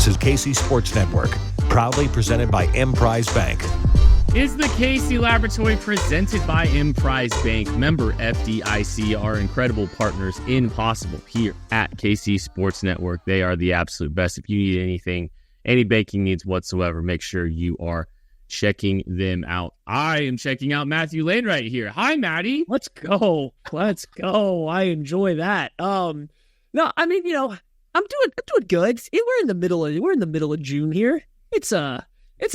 is KC Sports Network, proudly presented by Emprise Bank. Is the KC Laboratory presented by Emprise Bank, member FDIC, our incredible partners in Possible here at KC Sports Network. They are the absolute best. If you need anything, any banking needs whatsoever, make sure you are checking them out. I am checking out Matthew Lane right here. Hi, Matty. Let's go. I enjoy that. No, I mean, I'm doing good. We're in the middle of June here. It's a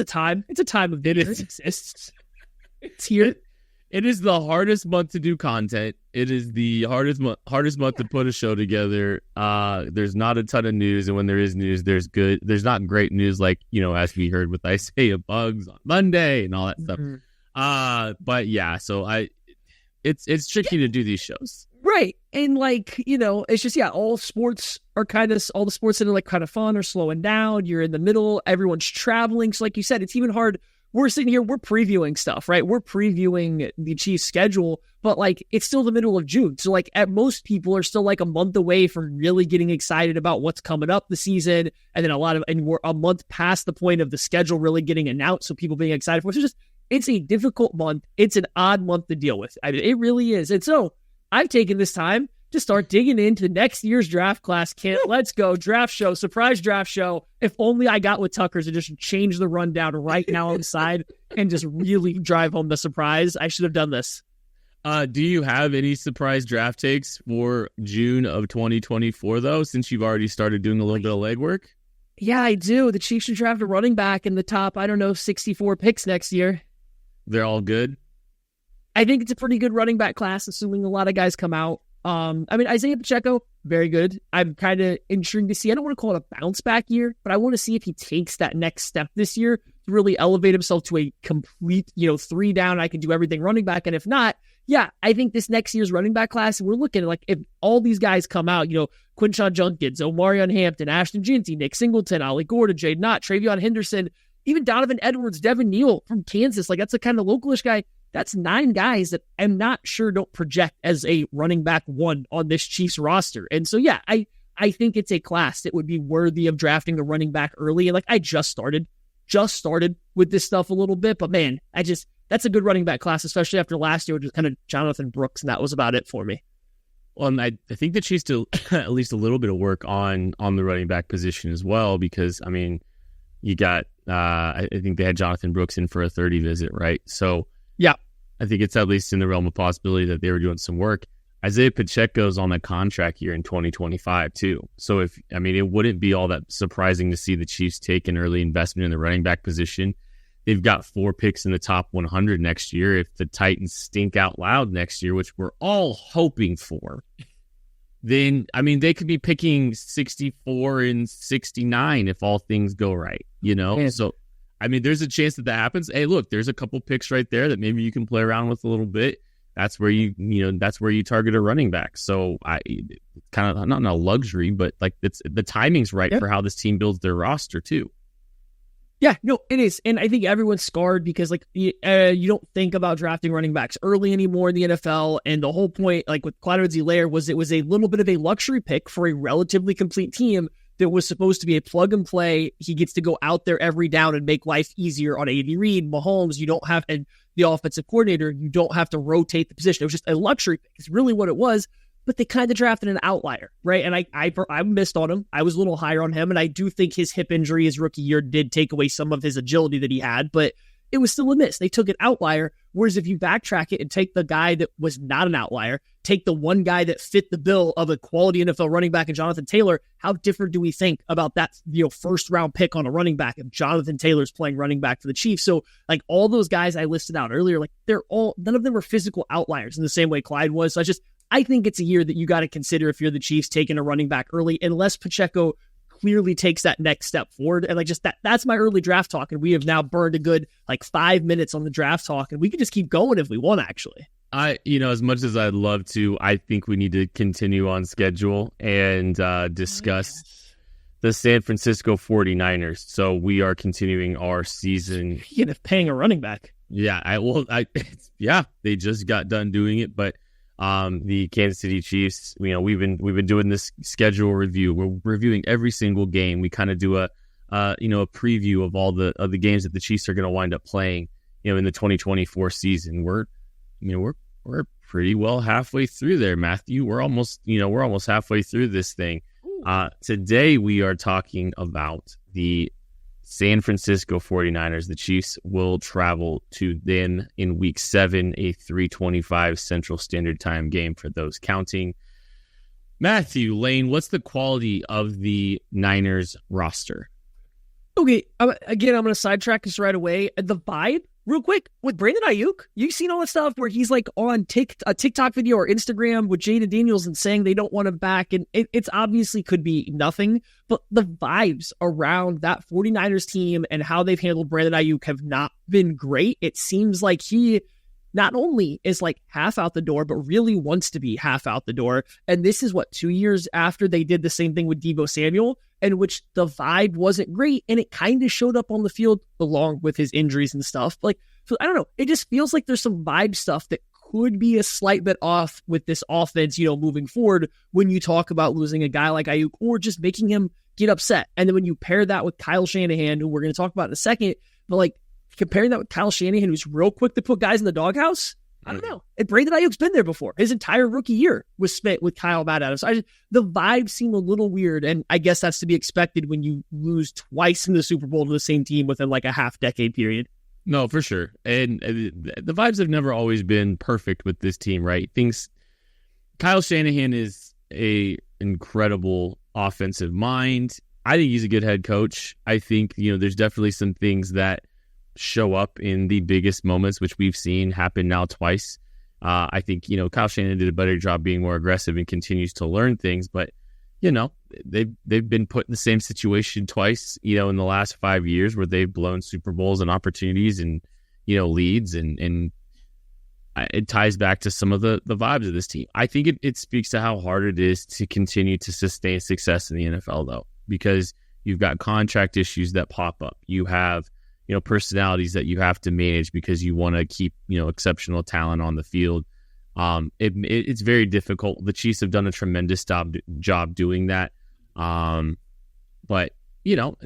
time of year. It exists. It's here. It is the hardest month to do content. It is the hardest month to put a show together. There's not a ton of news, and when there is news, there's not great news like, as we heard with Isaiah Bugs on Monday and all that stuff. But yeah, so it's tricky to do these shows. Right. And it's just, all the sports that are kind of fun are slowing down. You're in the middle. Everyone's traveling. So like you said, it's even hard. We're sitting here, we're previewing stuff, right? We're previewing the Chiefs schedule, but it's still the middle of June. So at most people are still a month away from really getting excited about what's coming up the season. And then we're a month past the point of the schedule really getting announced. So people being excited for it. It's a difficult month. It's an odd month to deal with. I mean, it really is. And so I've taken this time to start digging into next year's draft class. Let's go. Draft show, surprise draft show. If only I got with Tucker's to just change the rundown right now on the side and just really drive home the surprise. I should have done this. Do you have any surprise draft takes for June of 2024, though, since you've already started doing a little bit of legwork? Yeah, I do. The Chiefs should draft a running back in the top, 64 picks next year. They're all good? I think it's a pretty good running back class, assuming a lot of guys come out. Isaiah Pacheco, very good. I'm kind of intrigued to see. I don't want to call it a bounce back year, but I want to see if he takes that next step this year to really elevate himself to a complete, 3 down, I can do everything running back. And if not, I think this next year's running back class, we're looking at if all these guys come out, Quinshon Judkins, Omarion Hampton, Ashton Jeanty, Nick Singleton, Ollie Gordon, Jade Knott, Travion Henderson, even Donovan Edwards, Devin Neal from Kansas. That's a kind of localish guy. That's 9 guys that I'm not sure don't project as a running back one on this Chiefs roster. And so, I think it's a class that would be worthy of drafting a running back early. And I just started with this stuff a little bit, but man, that's a good running back class, especially after last year, which was kind of Jonathan Brooks. And that was about it for me. Well, and I think the Chiefs do at least a little bit of work on the running back position as well, because you got, I think they had Jonathan Brooks in for a 30 visit, right? So, yeah, I think it's at least in the realm of possibility that they were doing some work. Isaiah Pacheco's on a contract year in 2025 too. So it wouldn't be all that surprising to see the Chiefs take an early investment in the running back position. They've got 4 picks in the top 100 next year. If the Titans stink out loud next year, which we're all hoping for, then, they could be picking 64 and 69 if all things go right, Yeah. So, there's a chance that happens. Hey, look, there's a couple picks right there that maybe you can play around with a little bit. That's where you target a running back. So it's kind of not a luxury, but it's the timing's right for how this team builds their roster too. Yeah, no, it is. And I think everyone's scarred because you don't think about drafting running backs early anymore in the NFL. And the whole point, with Clyde Edwards-Helaire, was it was a little bit of a luxury pick for a relatively complete team that was supposed to be a plug and play. He gets to go out there every down and make life easier on Andy Reid, Mahomes. You don't have, and the offensive coordinator, you don't have to rotate the position. It was just a luxury pick. It's really what it was. But they kind of drafted an outlier, right? And I missed on him. I was a little higher on him, and I do think his hip injury his rookie year did take away some of his agility that he had, but it was still a miss. They took an outlier, whereas if you backtrack it and take the guy that was not an outlier, take the one guy that fit the bill of a quality NFL running back in Jonathan Taylor, how different do we think about that first round pick on a running back if Jonathan Taylor's playing running back for the Chiefs? So all those guys I listed out earlier, none of them were physical outliers in the same way Clyde was. So I think it's a year that you got to consider if you're the Chiefs taking a running back early, unless Pacheco clearly takes that next step forward. And that's my early draft talk. And we have now burned a good 5 minutes on the draft talk, and we could just keep going if we want, actually. As much as I'd love to, I think we need to continue on schedule and discuss the San Francisco 49ers. So we are continuing our season. You end up paying a running back. Yeah, they just got done doing it, but the Kansas City Chiefs, we've been doing this schedule review. We're reviewing every single game. We kind of do a a preview of all the games that the Chiefs are going to wind up playing, in the 2024 season. We're pretty well halfway through there, Matthew. We're almost halfway through this thing. Today we are talking about the San Francisco 49ers. The Chiefs will travel to then in week 7, a 3:25 Central Standard Time game for those counting. Matthew Lane, what's the quality of the Niners roster? Okay, again, I'm going to sidetrack this right away. The vibe, real quick, with Brandon Ayuk, you've seen all that stuff where he's like on a TikTok video or Instagram with Jaden Daniels and saying they don't want him back, and it's obviously could be nothing, but the vibes around that 49ers team and how they've handled Brandon Ayuk have not been great. It seems like he not only is like half out the door, but really wants to be half out the door. And this is 2 years after they did the same thing with Deebo Samuel, in which the vibe wasn't great, and it kind of showed up on the field along with his injuries and stuff. So I don't know. It just feels like there's some vibe stuff that could be a slight bit off with this offense, moving forward when you talk about losing a guy like Ayuk or just making him get upset. And then when you pair that with Kyle Shanahan, who we're going to talk about in a second, but comparing that with Kyle Shanahan, who's real quick to put guys in the doghouse, I don't know. And Brandon Ayuk's been there before. His entire rookie year was spent with Kyle Matt Adams. The vibes seem a little weird, and I guess that's to be expected when you lose twice in the Super Bowl to the same team within a half-decade period. No, for sure. And the vibes have never always been perfect with this team, right? Kyle Shanahan is a incredible offensive mind. I think he's a good head coach. I think, there's definitely some things that show up in the biggest moments, which we've seen happen now twice. I think, Kyle Shanahan did a better job being more aggressive and continues to learn things, but, they've been put in the same situation twice, in the last 5 years where they've blown Super Bowls and opportunities and, leads, and it ties back to some of the vibes of this team. I think it speaks to how hard it is to continue to sustain success in the NFL, though, because you've got contract issues that pop up. You have personalities that you have to manage because you want to keep, exceptional talent on the field. It's very difficult. The Chiefs have done a tremendous job doing that. But,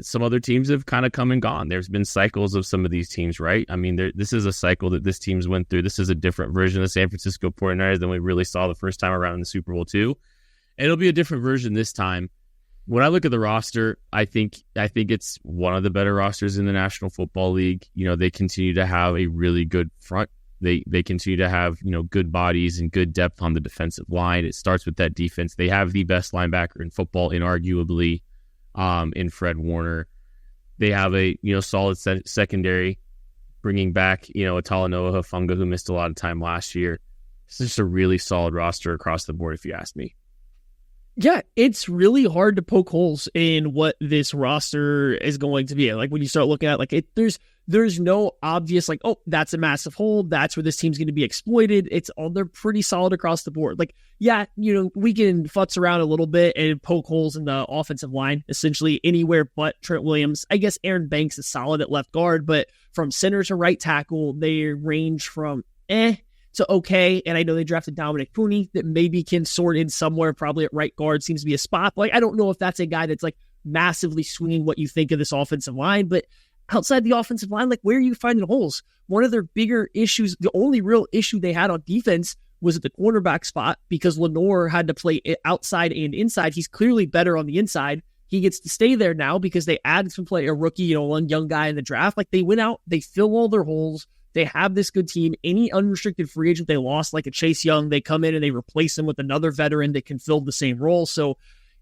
some other teams have kind of come and gone. There's been cycles of some of these teams, right? I mean, this is a cycle that this team's went through. This is a different version of San Francisco 49ers than we really saw the first time around in the Super Bowl II. And it'll be a different version this time. When I look at the roster, I think it's one of the better rosters in the National Football League. They continue to have a really good front. They continue to have, good bodies and good depth on the defensive line. It starts with that defense. They have the best linebacker in football, inarguably, in Fred Warner. They have a, solid secondary, bringing back, Talanoa Hufanga, who missed a lot of time last year. It's just a really solid roster across the board, if you ask me. Yeah, it's really hard to poke holes in what this roster is going to be. When you start looking at there's no obvious that's a massive hole. That's where this team's going to be exploited. They're pretty solid across the board. We can futz around a little bit and poke holes in the offensive line, essentially anywhere but Trent Williams. I guess Aaron Banks is solid at left guard, but from center to right tackle, they range from to okay, and I know they drafted Dominic Pooney that maybe can sort in somewhere, probably at right guard seems to be a spot. I don't know if that's a guy that's massively swinging what you think of this offensive line, but outside the offensive line, where are you finding holes? One of their bigger issues, the only real issue they had on defense was at the cornerback spot because Lenore had to play outside and inside. He's clearly better on the inside. He gets to stay there now because they added some a rookie, one young guy in the draft. They went out, they fill all their holes. They have this good team. Any unrestricted free agent they lost, like a Chase Young, they come in and they replace him with another veteran that can fill the same role. So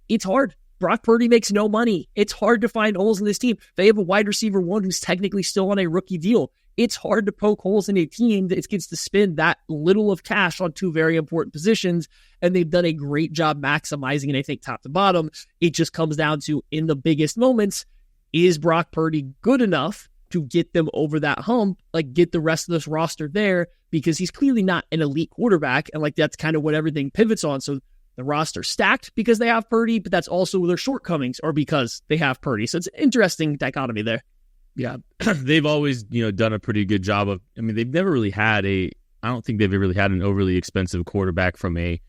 it's hard. Brock Purdy makes no money. It's hard to find holes in this team. They have a wide receiver one who's technically still on a rookie deal. It's hard to poke holes in a team that gets to spend that little of cash on two very important positions, and they've done a great job maximizing it, I think, top to bottom. It just comes down to, in the biggest moments, is Brock Purdy good enough to get them over that hump, get the rest of this roster there, because he's clearly not an elite quarterback, and that's kind of what everything pivots on. So the roster stacked because they have Purdy, but that's also their shortcomings or because they have Purdy. So it's an interesting dichotomy there. Yeah, they've always, done a pretty good job of, they've never really had I don't think they've ever really had an overly expensive quarterback from a,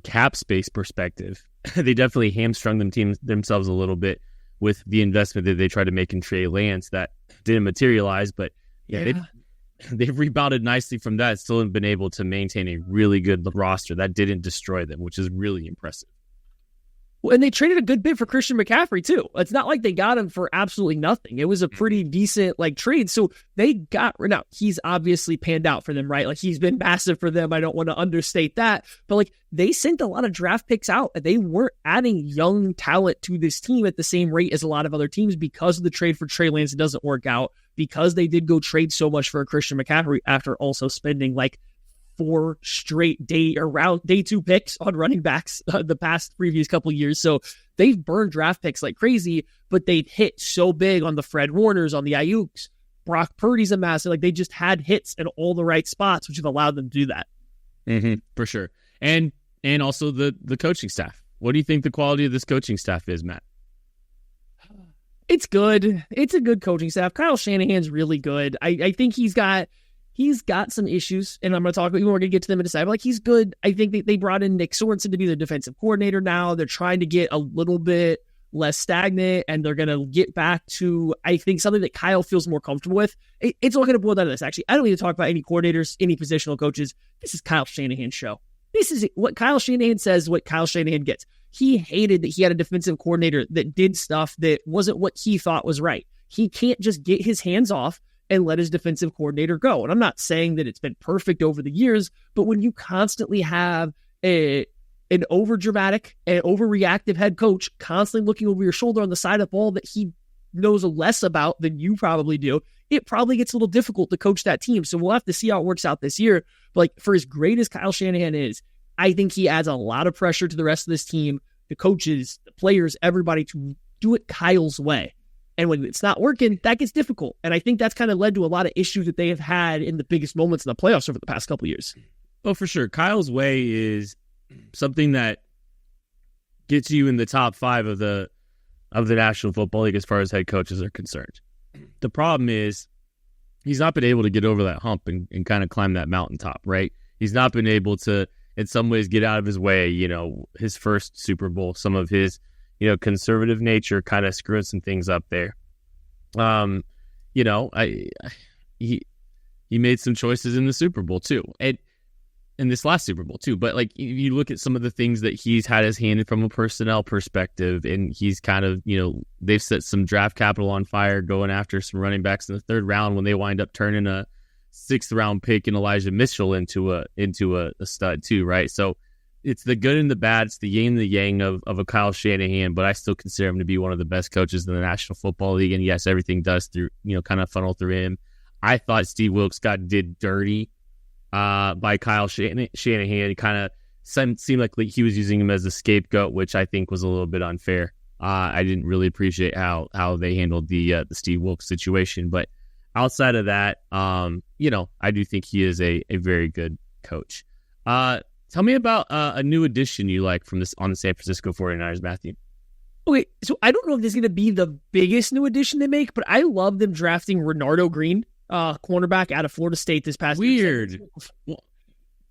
cap space perspective. They definitely hamstrung themselves a little bit with the investment that they tried to make in Trey Lance that didn't materialize. But they've rebounded nicely from that. Still have been able to maintain a really good roster that didn't destroy them, which is really impressive. Well, and they traded a good bit for Christian McCaffrey too. It's not like they got him for absolutely nothing. It was a pretty decent trade. So they got, now he's obviously panned out for them, right? Like he's been massive for them. I don't want to understate that, but they sent a lot of draft picks out. They weren't adding young talent to this team at the same rate as a lot of other teams because of the trade for Trey Lance. It doesn't work out because they did go trade so much for Christian McCaffrey after also spending 4 straight day 2 picks on running backs the previous couple years. So they've burned draft picks like crazy, but they've hit so big on the Fred Warners, on the Ayuks. Brock Purdy's a massive. They just had hits in all the right spots, which have allowed them to do that. For sure. And also the coaching staff. What do you think the quality of this coaching staff is, Matt? It's good. It's a good coaching staff. Kyle Shanahan's really good. I think he's got some issues, and I'm going to talk about, we're going to get to them in a second. He's good. I think they brought in Nick Swanson to be the defensive coordinator now. They're trying to get a little bit less stagnant, and they're going to get back to, I think, something that Kyle feels more comfortable with. It's all going to boil down to this, actually. I don't need to talk about any coordinators, any positional coaches. This is Kyle Shanahan's show. This is what Kyle Shanahan says, what Kyle Shanahan gets. He hated that he had a defensive coordinator that did stuff that wasn't what he thought was right. He can't just get his hands off and let his defensive coordinator go. And I'm not saying that it's been perfect over the years, but when you constantly have an overdramatic and overreactive head coach constantly looking over your shoulder on the side of the ball that he knows less about than you probably do, it probably gets a little difficult to coach that team. So we'll have to see how it works out this year. But for as great as Kyle Shanahan is, I think he adds a lot of pressure to the rest of this team, the coaches, the players, everybody, to do it Kyle's way. And when it's not working, that gets difficult. And I think that's kind of led to a lot of issues that they have had in the biggest moments in the playoffs over the past couple of years. Oh, for sure. Kyle's way is something that gets you in the top 5 of the National Football League as far as head coaches are concerned. The problem is he's not been able to get over that hump and kind of climb that mountaintop, right? He's not been able to, in some ways, get out of his way. His first Super Bowl, some of his conservative nature kind of screwed some things up there. He made some choices in the Super Bowl too, and in this last Super Bowl too. But you look at some of the things that he's had his hand in from a personnel perspective, and he's kind of, they've set some draft capital on fire going after some running backs in the 3rd round when they wind up turning a 6th round pick in Elijah Mitchell into a stud too, right? So it's the good and the bad. It's the yin and the yang of a Kyle Shanahan, but I still consider him to be one of the best coaches in the National Football League. And yes, everything does through, kind of funnel through him. I thought Steve Wilkes got did dirty by Kyle Shanahan. It kind of seemed like he was using him as a scapegoat, which I think was a little bit unfair. I didn't really appreciate how they handled the Steve Wilkes situation. But outside of that, I do think he is a very good coach. Tell me about a new addition you like from this on the San Francisco 49ers, Matthew. Okay, so I don't know if this is going to be the biggest new addition they make, but I love them drafting Renardo Green, cornerback out of Florida State this past year. Weird.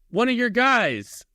One of your guys.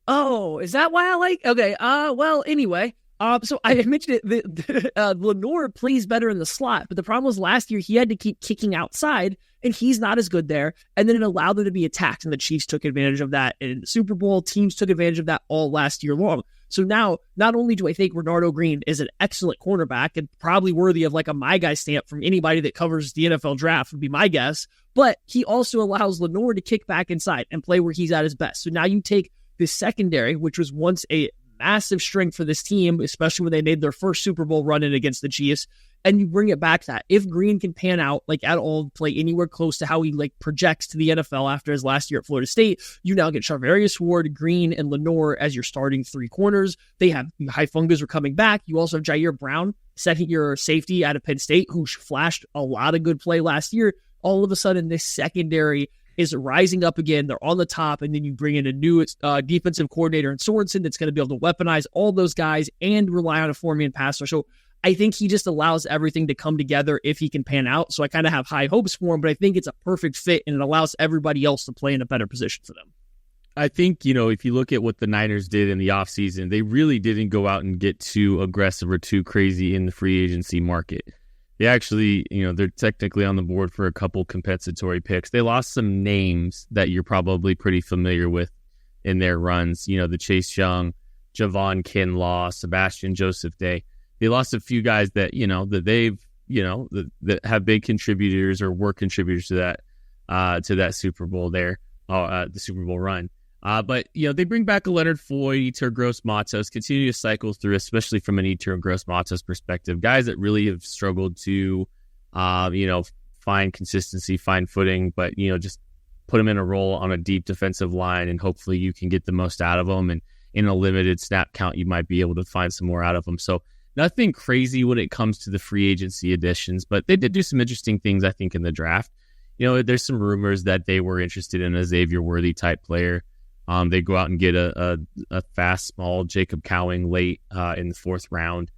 Oh, is that why I like? Okay, well, anyway. So I mentioned it, Lenore plays better in the slot, but the problem was last year he had to keep kicking outside, and he's not as good there, and then it allowed them to be attacked, and the Chiefs took advantage of that in the Super Bowl. Teams took advantage of that all last year long. So now, not only do I think Renardo Green is an excellent cornerback and probably worthy of a My Guy stamp from anybody that covers the NFL draft would be my guess, but he also allows Lenore to kick back inside and play where he's at his best. So now you take this secondary, which was once a massive strength for this team, especially when they made their first Super Bowl run in against the Chiefs, and you bring it back to that. If Green can pan out at all, play anywhere close to how he projects to the NFL after his last year at Florida State, you now get Charvarius Ward, Green, and Lenore as your starting 3 corners. They have Haifungas are coming back. You also have Jair Brown, second-year safety out of Penn State, who flashed a lot of good play last year. All of a sudden, this secondary is rising up again. They're on the top, and then you bring in a new defensive coordinator in Sorensen that's going to be able to weaponize all those guys and rely on a four-man passer. So I think he just allows everything to come together if he can pan out. So I kind of have high hopes for him, but I think it's a perfect fit, and it allows everybody else to play in a better position for them. I think, if you look at what the Niners did in the offseason, they really didn't go out and get too aggressive or too crazy in the free agency market. They actually, they're technically on the board for a couple compensatory picks. They lost some names that you're probably pretty familiar with in their runs. The Chase Young, Javon Kinlaw, Sebastian Joseph Day. They lost a few guys that, that they've, that have big contributors or were contributors to that Super Bowl there, the Super Bowl run. But they bring back a Leonard Floyd, Etur Gross-Matos, continue to cycle through, especially from an Etur Gross-Matos perspective, guys that really have struggled to, find consistency, find footing, but, just put them in a role on a deep defensive line, and hopefully you can get the most out of them. And in a limited snap count, you might be able to find some more out of them. So nothing crazy when it comes to the free agency additions, but they did do some interesting things, I think, in the draft. There's some rumors that they were interested in a Xavier Worthy type player. They go out and get a fast, small Jacob Cowing late in the 4th round.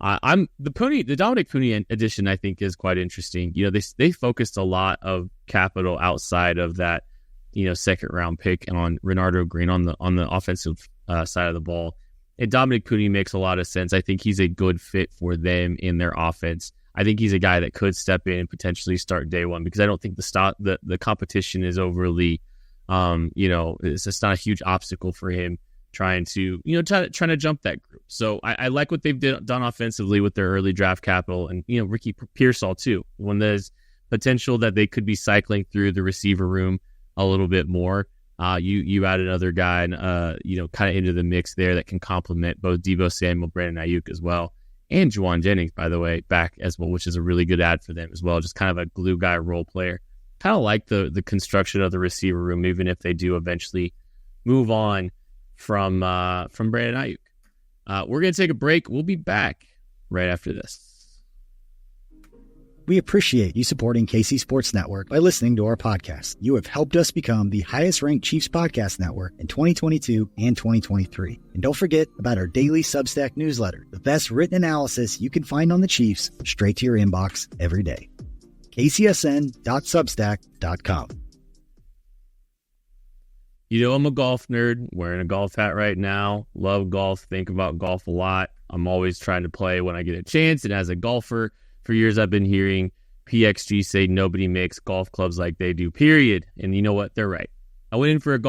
The Dominic Puni addition, I think, is quite interesting. They focused a lot of capital outside of that, 2nd round pick on Renardo Green on the offensive side of the ball. And Dominic Puni makes a lot of sense. I think he's a good fit for them in their offense. I think he's a guy that could step in and potentially start day one, because I don't think the competition is overly, it's just not a huge obstacle for him trying to jump that group. So I like what they've done offensively with their early draft capital, and Ricky Pearsall too. When there's potential that they could be cycling through the receiver room a little bit more, you add another guy and kind of into the mix there that can complement both Deebo Samuel, Brandon Ayuk as well, and Juwan Jennings, by the way, back as well, which is a really good add for them as well. Just kind of a glue guy role player. Kind of like the construction of the receiver room, even if they do eventually move on from Brandon Ayuk. We're going to take a break. We'll be back right after this. We appreciate you supporting KC Sports Network by listening to our podcast. You have helped us become the highest-ranked Chiefs podcast network in 2022 and 2023. And don't forget about our daily Substack newsletter, the best written analysis you can find on the Chiefs straight to your inbox every day. kcsn.substack.com. I'm a golf nerd, wearing a golf hat right now. Love golf, think about golf a lot. I'm always trying to play when I get a chance. And as a golfer, for years I've been hearing PXG say nobody makes golf clubs like they do, period. And you know what? They're right. I went in for a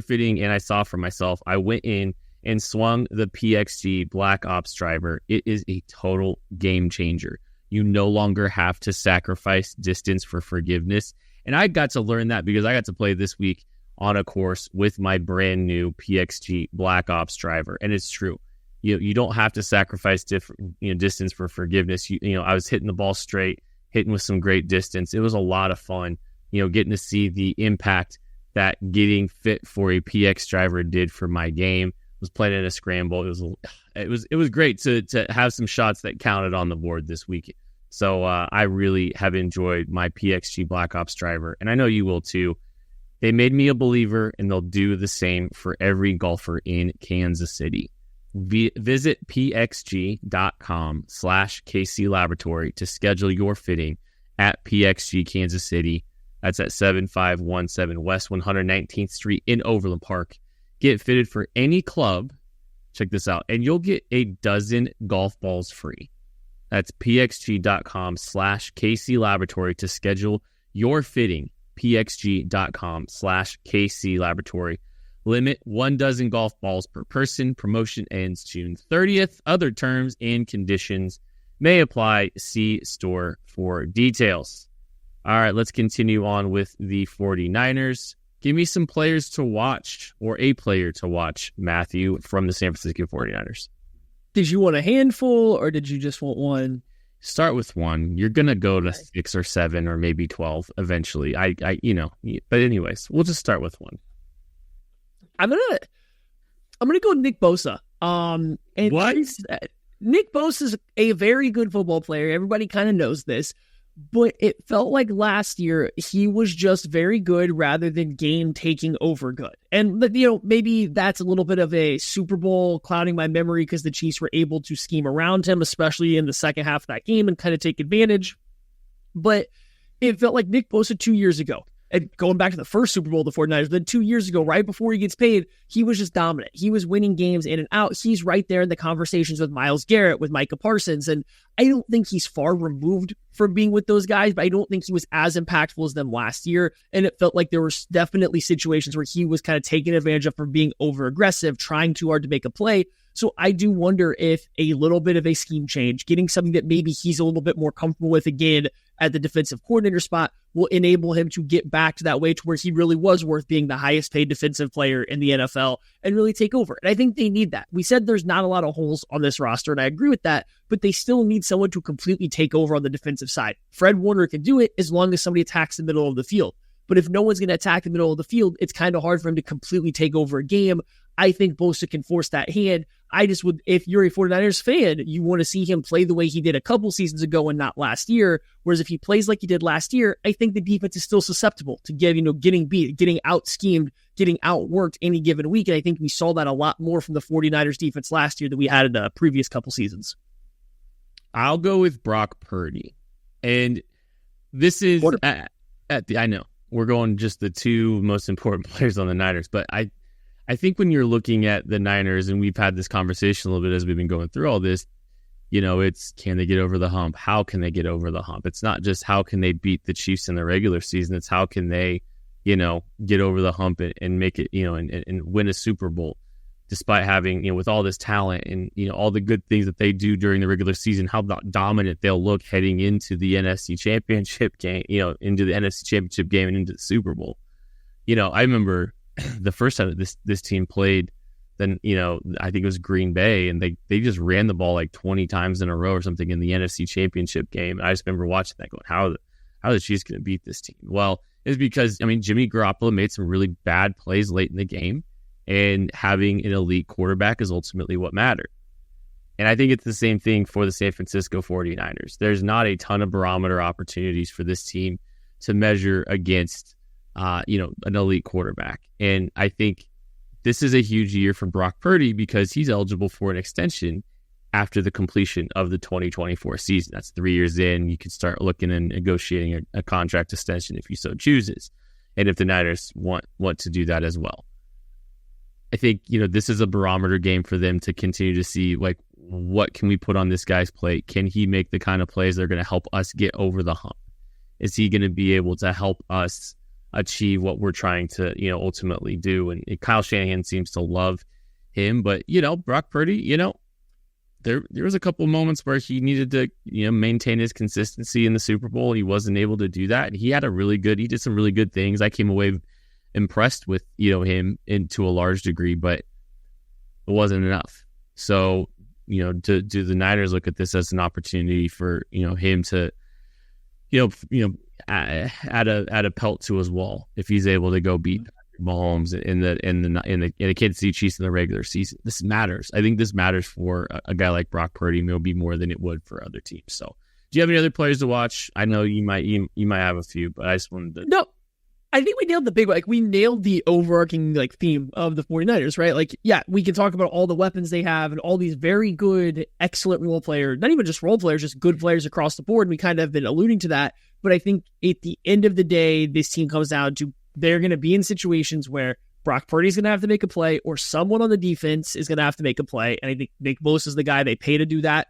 fitting, and I saw for myself. I went in and swung the PXG Black Ops driver. It is a total game changer. You no longer have to sacrifice distance for forgiveness. And I got to learn that because I got to play this week on a course with my brand new PXG Black Ops driver. And it's true. You don't have to sacrifice distance for forgiveness. I was hitting the ball straight, hitting with some great distance. It was a lot of fun, getting to see the impact that getting fit for a PX driver did for my game. I was playing in a scramble. It was great to have some shots that counted on the board this week. So I really have enjoyed my PXG Black Ops driver, and I know you will too. They made me a believer, and they'll do the same for every golfer in Kansas City. Visit pxg.com/KC Laboratory to schedule your fitting at PXG Kansas City. That's at 7517 West 119th Street in Overland Park. Get fitted for any club. Check this out. And you'll get a dozen golf balls free. That's pxg.com/KC Laboratory to schedule your fitting. pxg.com/KC Laboratory. Limit 1 dozen golf balls per person. Promotion ends June 30th. Other terms and conditions may apply. See store for details. All right, let's continue on with the 49ers. Give me some players to watch, or a player to watch, Matthew, from the San Francisco 49ers. Did you want a handful, or did you just want one? Start with one. You're going to go to 6 or 7 or maybe 12 eventually. But anyways, we'll just start with one. I'm gonna go Nick Bosa. And what? Nick Bosa is a very good football player. Everybody kind of knows this, but it felt like last year he was just very good rather than game taking over good. And maybe that's a little bit of a Super Bowl clouding my memory because the Chiefs were able to scheme around him, especially in the second half of that game, and kind of take advantage. But it felt like Nick Bosa 2 years ago. And going back to the first Super Bowl, the 49ers, then 2 years ago, right before he gets paid, he was just dominant. He was winning games in and out. He's right there in the conversations with Myles Garrett, with Micah Parsons. And I don't think he's far removed from being with those guys, but I don't think he was as impactful as them last year. And it felt like there were definitely situations where he was kind of taken advantage of for being over aggressive, trying too hard to make a play. So I do wonder if a little bit of a scheme change, getting something that maybe he's a little bit more comfortable with again at the defensive coordinator spot, will enable him to get back to that way to where he really was worth being the highest paid defensive player in the NFL and really take over. And I think they need that. We said there's not a lot of holes on this roster, and I agree with that, but they still need someone to completely take over on the defensive side. Fred Warner can do it as long as somebody attacks the middle of the field. But if no one's going to attack the middle of the field, it's kind of hard for him to completely take over a game. I think Bosa can force that hand. I just would, if you're a 49ers fan, you want to see him play the way he did a couple seasons ago and not last year. Whereas if he plays like he did last year, I think the defense is still susceptible to getting beat, getting out-schemed, getting outworked any given week. And I think we saw that a lot more from the 49ers defense last year than we had in the previous couple seasons. I'll go with Brock Purdy. And this is, I know, we're going just the two most important players on the Niners, but I think when you're looking at the Niners, and we've had this conversation a little bit as we've been going through all this, it's can they get over the hump? How can they get over the hump? It's not just how can they beat the Chiefs in the regular season. It's how can they, get over the hump and make it, and win a Super Bowl despite having, with all this talent and, all the good things that they do during the regular season, how dominant they'll look heading into the NFC Championship game, into the NFC Championship game and into the Super Bowl. I remember the first time that this team played, then, I think it was Green Bay, and they just ran the ball like 20 times in a row or something in the NFC Championship game. And I just remember watching that going, how are the Chiefs going to beat this team? Well, it's because, Jimmy Garoppolo made some really bad plays late in the game, and having an elite quarterback is ultimately what mattered. And I think it's the same thing for the San Francisco 49ers. There's not a ton of barometer opportunities for this team to measure against an elite quarterback. And I think this is a huge year for Brock Purdy because he's eligible for an extension after the completion of the 2024 season. That's 3 years in. You can start looking and negotiating a contract extension if you so chooses. And if the Niners want to do that as well. I think, this is a barometer game for them to continue to see, like, what can we put on this guy's plate? Can he make the kind of plays that are going to help us get over the hump? Is he going to be able to help us achieve what we're trying to, ultimately do? And Kyle Shanahan seems to love him, but, Brock Purdy, there was a couple moments where he needed to, maintain his consistency in the Super Bowl. He wasn't able to do that. And he did some really good things. I came away impressed with, him to a large degree, but it wasn't enough. So, do the Niners look at this as an opportunity for, him to, add a pelt to his wall if he's able to go beat Mahomes in the Kansas City Chiefs in the regular season? This matters. I think this matters for a guy like Brock Purdy, maybe more than it would for other teams. So, do you have any other players to watch? I know you might have a few, but I just wanted to. No, I think we nailed the big one. Like, we nailed the overarching theme of the 49ers, right? Like, yeah, we can talk about all the weapons they have and all these very good, excellent role players, not even just role players, just good players across the board. And we kind of have been alluding to that. But I think at the end of the day, this team comes down to they're going to be in situations where Brock Purdy's going to have to make a play or someone on the defense is going to have to make a play. And I think Nick Bosa is the guy they pay to do that.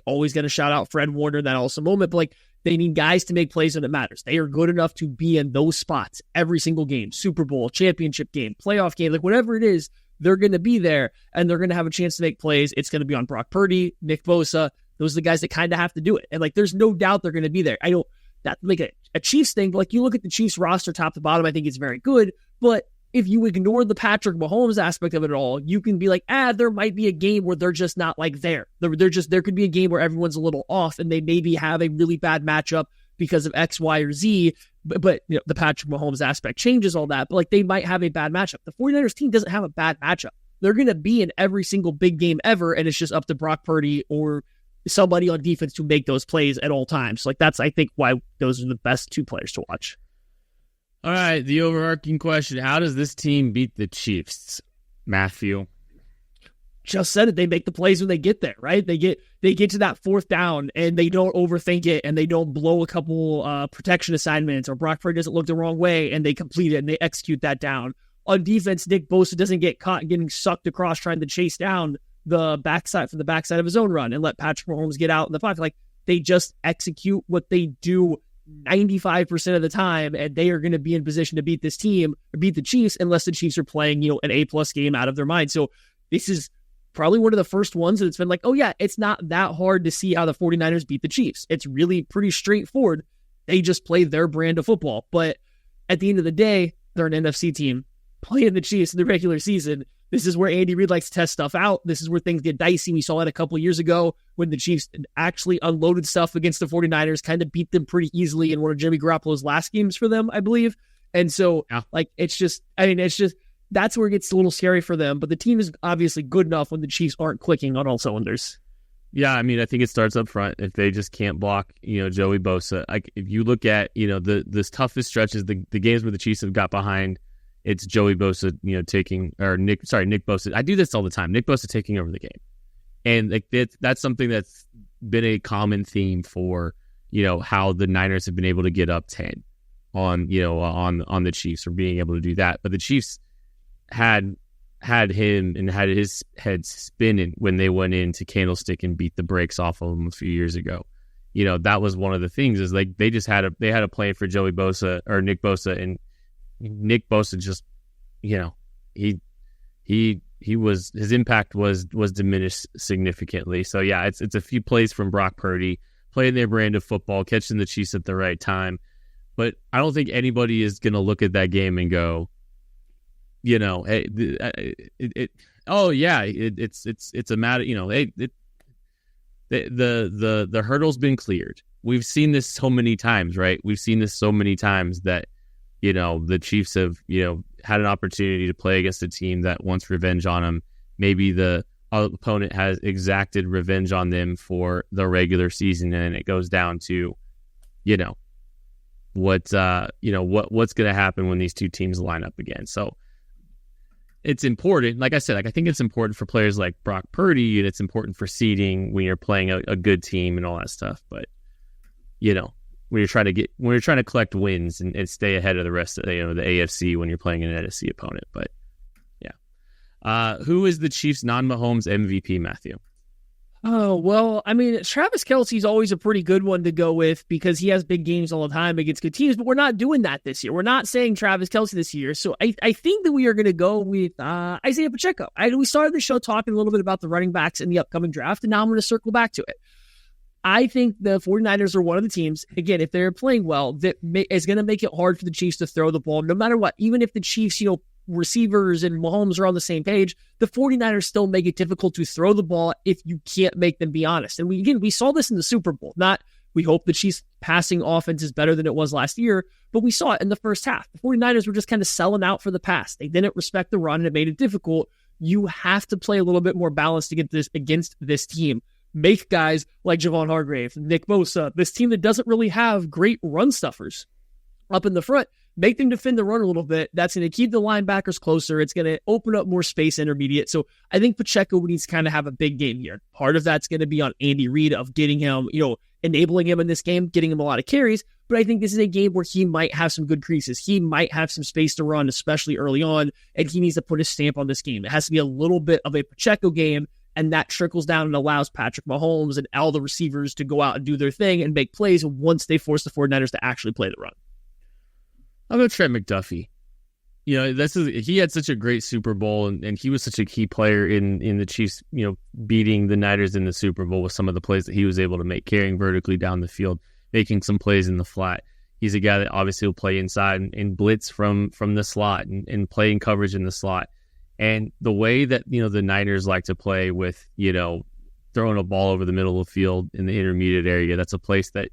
Always going to shout out Fred Warner in that awesome moment. But they need guys to make plays when it matters. They are good enough to be in those spots every single game, Super Bowl, championship game, playoff game, whatever it is, they're going to be there and they're going to have a chance to make plays. It's going to be on Brock Purdy, Nick Bosa. Those are the guys that kind of have to do it. And there's no doubt they're going to be there. I don't, that make a Chiefs thing, but you look at the Chiefs roster top to bottom, I think it's very good. But if you ignore the Patrick Mahomes aspect of it all, you can be there might be a game where they're just not there. There could be a game where everyone's a little off and they maybe have a really bad matchup because of X, Y, or Z. But the Patrick Mahomes aspect changes all that. But they might have a bad matchup. The 49ers team doesn't have a bad matchup. They're going to be in every single big game ever, and it's just up to Brock Purdy or somebody on defense to make those plays at all times. That's, I think, why those are the best two players to watch. All right, the overarching question, how does this team beat the Chiefs, Matthew? just said it. They make the plays when they get there, right? They get to that fourth down and they don't overthink it and they don't blow a couple protection assignments, or Brock Purdy doesn't look the wrong way and they complete it and they execute that down. On defense, Nick Bosa doesn't get caught getting sucked across trying to chase down the backside from the backside of his own run and let Patrick Mahomes get out in the 5. Like, they just execute what they do 95% of the time, and they are going to be in position to beat this team or beat the Chiefs unless the Chiefs are playing, an A+ game out of their mind. So this is probably one of the first ones that it's been like, oh yeah, it's not that hard to see how the 49ers beat the Chiefs. It's really pretty straightforward. They just play their brand of football. But at the end of the day, they're an NFC team playing the Chiefs in the regular season. This is where Andy Reid likes to test stuff out. This is where things get dicey. We saw it a couple years ago when the Chiefs actually unloaded stuff against the 49ers, kind of beat them pretty easily in one of Jimmy Garoppolo's last games for them, I believe. And so, that's where it gets a little scary for them. But the team is obviously good enough when the Chiefs aren't clicking on all cylinders. Yeah, I mean, I think it starts up front. If they just can't block, Joey Bosa. Like, if you look at, the toughest stretches, the games where the Chiefs have got behind, it's Joey Bosa, Nick Bosa. I do this all the time. Nick Bosa taking over the game. And like that's something that's been a common theme for, how the Niners have been able to get up 10 on the Chiefs, or being able to do that. But the Chiefs had him and had his head spinning when they went into Candlestick and beat the brakes off of him a few years ago. That was one of the things, is like they had a plan for Joey Bosa or Nick Bosa, and Nick Bosa just, his impact was diminished significantly. So yeah, it's a few plays from Brock Purdy playing their brand of football, catching the Chiefs at the right time. But I don't think anybody is going to look at that game and go, hey, it's a matter, the hurdle's been cleared. We've seen this so many times, right? We've seen this so many times that, the Chiefs have, had an opportunity to play against a team that wants revenge on them. Maybe the opponent has exacted revenge on them for the regular season, and it goes down to, what's going to happen when these two teams line up again. So it's important. Like I said, I think it's important for players like Brock Purdy, and it's important for seeding when you're playing a good team and all that stuff. But, when you're trying to collect wins and stay ahead of the rest of the AFC when you're playing an NFC opponent. But yeah, who is the Chiefs' non-Mahomes MVP, Matthew? Oh, well, I mean, Travis Kelce's always a pretty good one to go with because he has big games all the time against good teams, but we're not doing that this year. We're not saying Travis Kelce this year. So I think that we are going to go with Isaiah Pacheco. We started the show talking a little bit about the running backs in the upcoming draft, and now I'm going to circle back to it. I think the 49ers are one of the teams, again, if they're playing well, that is going to make it hard for the Chiefs to throw the ball no matter what. Even if the Chiefs, receivers and Mahomes are on the same page, the 49ers still make it difficult to throw the ball if you can't make them be honest. And we saw this in the Super Bowl. We hope the Chiefs' passing offense is better than it was last year, but we saw it in the first half. The 49ers were just kind of selling out for the pass. They didn't respect the run, and it made it difficult. You have to play a little bit more balanced to get this against this team. Make guys like Javon Hargrave, Nick Bosa, this team that doesn't really have great run stuffers up in the front, make them defend the run a little bit. That's going to keep the linebackers closer. It's going to open up more space intermediate. So I think Pacheco needs to kind of have a big game here. Part of that's going to be on Andy Reid of getting him, enabling him in this game, getting him a lot of carries. But I think this is a game where he might have some good creases. He might have some space to run, especially early on, and he needs to put his stamp on this game. It has to be a little bit of a Pacheco game, and that trickles down and allows Patrick Mahomes and all the receivers to go out and do their thing and make plays once they force the 49ers to actually play the run. How about Trent McDuffie? He had such a great Super Bowl, and he was such a key player in the Chiefs, beating the Niners in the Super Bowl with some of the plays that he was able to make, carrying vertically down the field, making some plays in the flat. He's a guy that obviously will play inside and blitz from the slot and play in coverage in the slot. And the way that, the Niners like to play with, throwing a ball over the middle of the field in the intermediate area, that's a place that,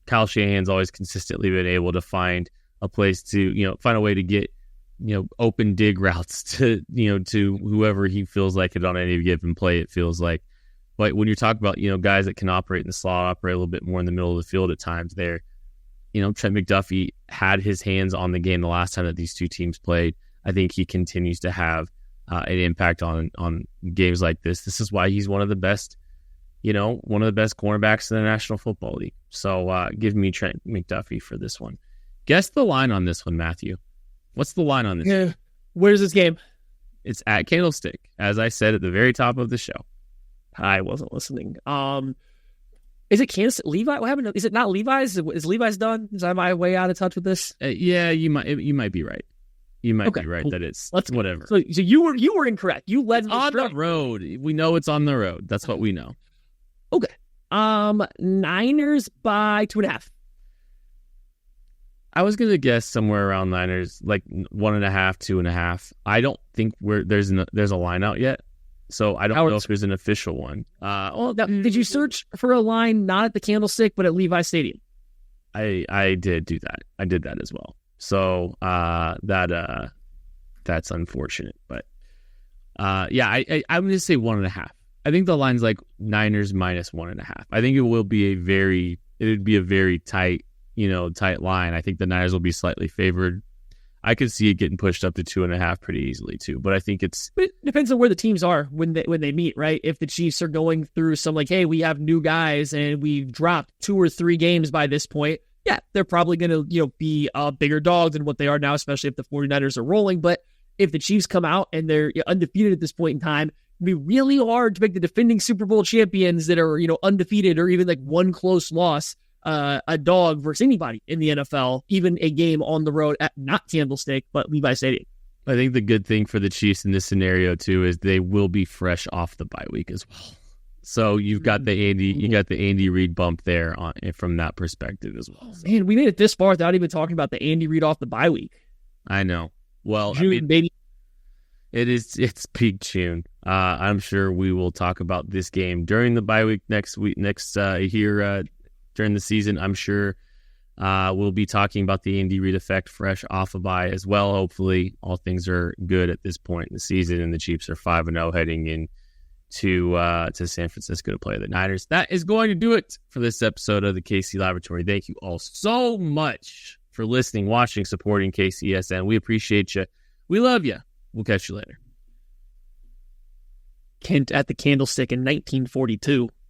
Kyle Shanahan's always consistently been able to find a place to, find a way to get, open dig routes to whoever he feels like it on any given play, it feels like. But when you're talking about, guys that can operate in the slot, operate a little bit more in the middle of the field at times there, Trent McDuffie had his hands on the game the last time that these two teams played. I think he continues to have an impact on games like this. This is why he's one of the best cornerbacks in the National Football League. So give me Trent McDuffie for this one. Guess the line on this one, Matthew. What's the line on this? Yeah. Where's this game? It's at Candlestick, as I said at the very top of the show. I wasn't listening. Is it Kansas Levi? What happened? Is it not Levi's? Is Levi's done? Is I way out of touch with this? Yeah, you might be right. You might be right that it's whatever. So you were incorrect. You led on the road. We know it's on the road. That's what we know. Okay. Niners by 2.5. I was gonna guess somewhere around Niners, like 1.5, 2.5. I don't think there's a line out yet, so I don't know if there's an official one. Did you search for a line not at the Candlestick but at Levi Stadium? I did do that. I did that as well. So that's unfortunate, but I'm gonna say 1.5. I think the line's like Niners minus 1.5. I think it would be a very tight line. I think the Niners will be slightly favored. I could see it getting pushed up to 2.5 pretty easily too. But I think it depends on where the teams are when they meet, right? If the Chiefs are going through some like, hey, we have new guys and we've dropped 2 or 3 games by this point, yeah, they're probably going to be a bigger dog than what they are now, especially if the 49ers are rolling. But if the Chiefs come out and they're undefeated at this point in time, it'd be really hard to make the defending Super Bowl champions that are undefeated or even like one close loss a dog versus anybody in the NFL, even a game on the road at not Candlestick but Levi Stadium. I think the good thing for the Chiefs in this scenario too is they will be fresh off the bye week as well. So you've got the Andy Reid bump there from that perspective as well. So. Man, we made it this far without even talking about the Andy Reid off the bye week. I know. Well, June, baby. It's peak June. I'm sure we will talk about this game during the bye week next here during the season. I'm sure we'll be talking about the Andy Reid effect fresh off a bye as well. Hopefully all things are good at this point in the season and the Chiefs are 5-0 heading in to San Francisco to play the Niners. That is going to do it for this episode of the KC Laboratory. Thank you all so much for listening, watching, supporting KCSN. We appreciate you. We love you. We'll catch you later. Kent at the Candlestick in 1942.